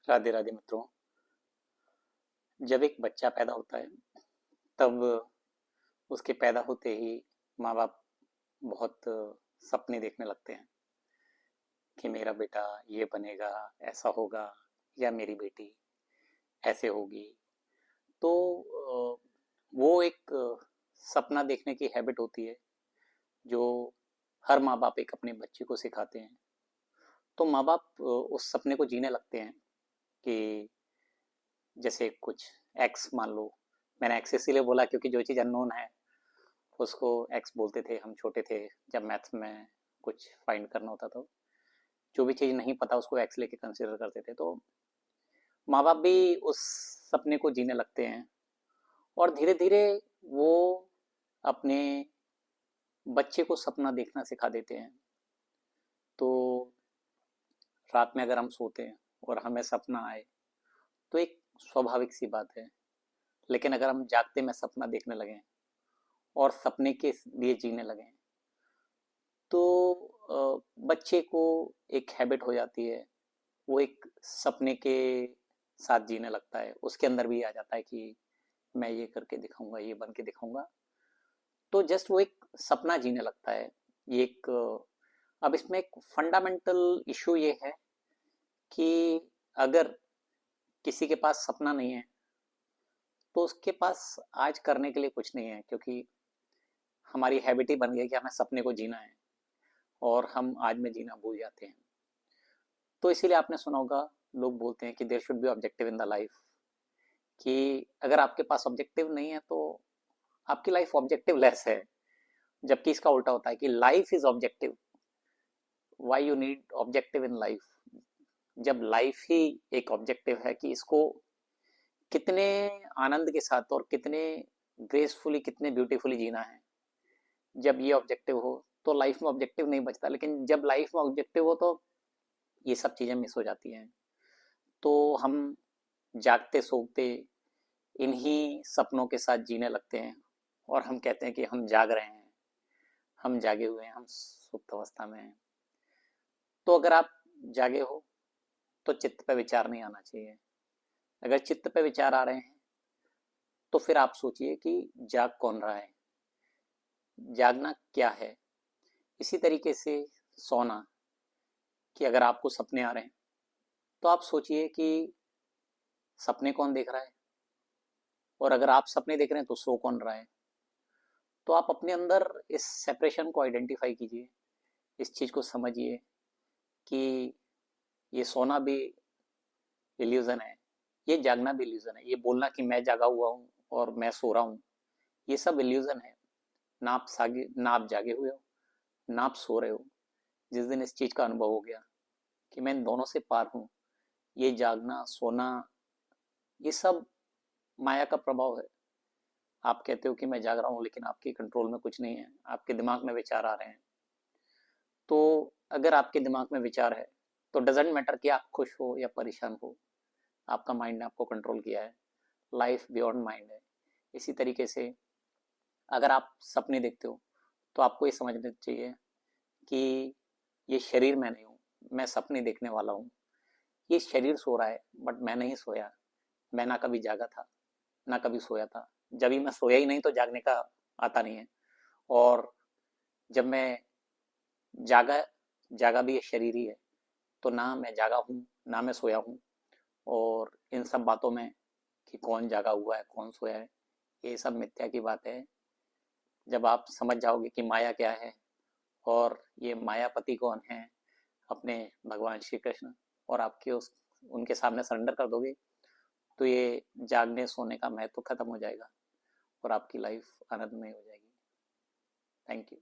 राधे राधे मित्रों। जब एक बच्चा पैदा होता है तब उसके पैदा होते ही माँ बाप बहुत सपने देखने लगते हैं कि मेरा बेटा ये बनेगा, ऐसा होगा, या मेरी बेटी ऐसे होगी। तो वो एक सपना देखने की हैबिट होती है जो हर माँ बाप एक अपने बच्चे को सिखाते हैं। तो माँ बाप उस सपने को जीने लगते हैं कि जैसे कुछ एक्स मान लो। मैंने एक्स इसीलिए बोला क्योंकि जो चीज़ अननोन है उसको एक्स बोलते थे हम छोटे थे। जब मैथ्स में कुछ फाइंड करना होता तो जो भी चीज़ नहीं पता उसको एक्स लेके कंसिडर करते थे। तो माँ बाप भी उस सपने को जीने लगते हैं और धीरे धीरे वो अपने बच्चे को सपना देखना सिखा देते हैं। तो रात में अगर हम सोते हैं और हमें सपना आए तो एक स्वाभाविक सी बात है, लेकिन अगर हम जागते में सपना देखने लगें और सपने के लिए जीने लगें तो बच्चे को एक हैबिट हो जाती है। वो एक सपने के साथ जीने लगता है, उसके अंदर भी आ जाता है कि मैं ये करके दिखाऊंगा, ये बन के दिखाऊंगा। तो जस्ट वो एक सपना जीने लगता है। ये एक अब इसमें एक फंडामेंटल इशू ये है कि अगर किसी के पास सपना नहीं है तो उसके पास आज करने के लिए कुछ नहीं है, क्योंकि हमारी हैबिट ही बन गई कि हमें सपने को जीना है और हम आज में जीना भूल जाते हैं। तो इसीलिए आपने सुना होगा, लोग बोलते हैं कि there should be objective in the life, कि अगर आपके पास ऑब्जेक्टिव नहीं है तो आपकी लाइफ ऑब्जेक्टिव लेस है। जबकि इसका उल्टा होता है कि life is objective. Why you need objective in life? जब लाइफ ही एक ऑब्जेक्टिव है कि इसको कितने आनंद के साथ और कितने ग्रेसफुली, कितने ब्यूटीफुली जीना है, जब ये ऑब्जेक्टिव हो तो लाइफ में ऑब्जेक्टिव नहीं बचता। लेकिन जब लाइफ में ऑब्जेक्टिव हो तो ये सब चीज़ें मिस हो जाती हैं। तो हम जागते सोते इन्हीं सपनों के साथ जीने लगते हैं और हम कहते हैं कि हम जाग रहे हैं, हम जागे हुए हैं, हम सुप्त अवस्था में हैं। तो अगर आप जागे हो तो चित्त पे विचार नहीं आना चाहिए। अगर चित्त पे विचार आ रहे हैं तो फिर आप सोचिए कि जाग कौन रहा है, जागना क्या है। इसी तरीके से सोना, कि अगर आपको सपने आ रहे हैं तो आप सोचिए कि सपने कौन देख रहा है, और अगर आप सपने देख रहे हैं तो सो कौन रहा है। तो आप अपने अंदर इस सेपरेशन को आइडेंटिफाई कीजिए, इस चीज़ को समझिए कि ये सोना भी इल्यूजन है, ये जागना भी इल्यूजन है। ये बोलना कि मैं जागा हुआ हूँ और मैं सो रहा हूँ, ये सब इल्यूजन है। ना आप जागे हुए हो, ना आप सो रहे हो। जिस दिन इस चीज़ का अनुभव हो गया कि मैं इन दोनों से पार हूँ, ये जागना सोना ये सब माया का प्रभाव है। आप कहते हो कि मैं जाग रहा हूँ, लेकिन आपके कंट्रोल में कुछ नहीं है, आपके दिमाग में विचार आ रहे हैं। तो अगर आपके दिमाग में विचार है तो डजेंट मैटर कि आप खुश हो या परेशान हो, आपका माइंड ने आपको कंट्रोल किया है। लाइफ बियॉन्ड माइंड है। इसी तरीके से अगर आप सपने देखते हो तो आपको ये समझना चाहिए कि ये शरीर मैं नहीं हूँ, मैं सपने देखने वाला हूँ। ये शरीर सो रहा है बट मैं नहीं सोया। मैं ना कभी जागा था ना कभी सोया था। जब भी मैं सोया ही नहीं तो जागने का आता नहीं है। और जब मैं जागा जागा भी ये शरीर ही है। तो ना मैं जागा हूँ ना मैं सोया हूँ। और इन सब बातों में कि कौन जागा हुआ है कौन सोया है, ये सब मिथ्या की बात है। जब आप समझ जाओगे कि माया क्या है और ये मायापति कौन है, अपने भगवान श्री कृष्ण, और आपके उस उनके सामने सरेंडर कर दोगे तो ये जागने सोने का महत्व खत्म हो जाएगा और आपकी लाइफ आनंदमय हो जाएगी। Thank you.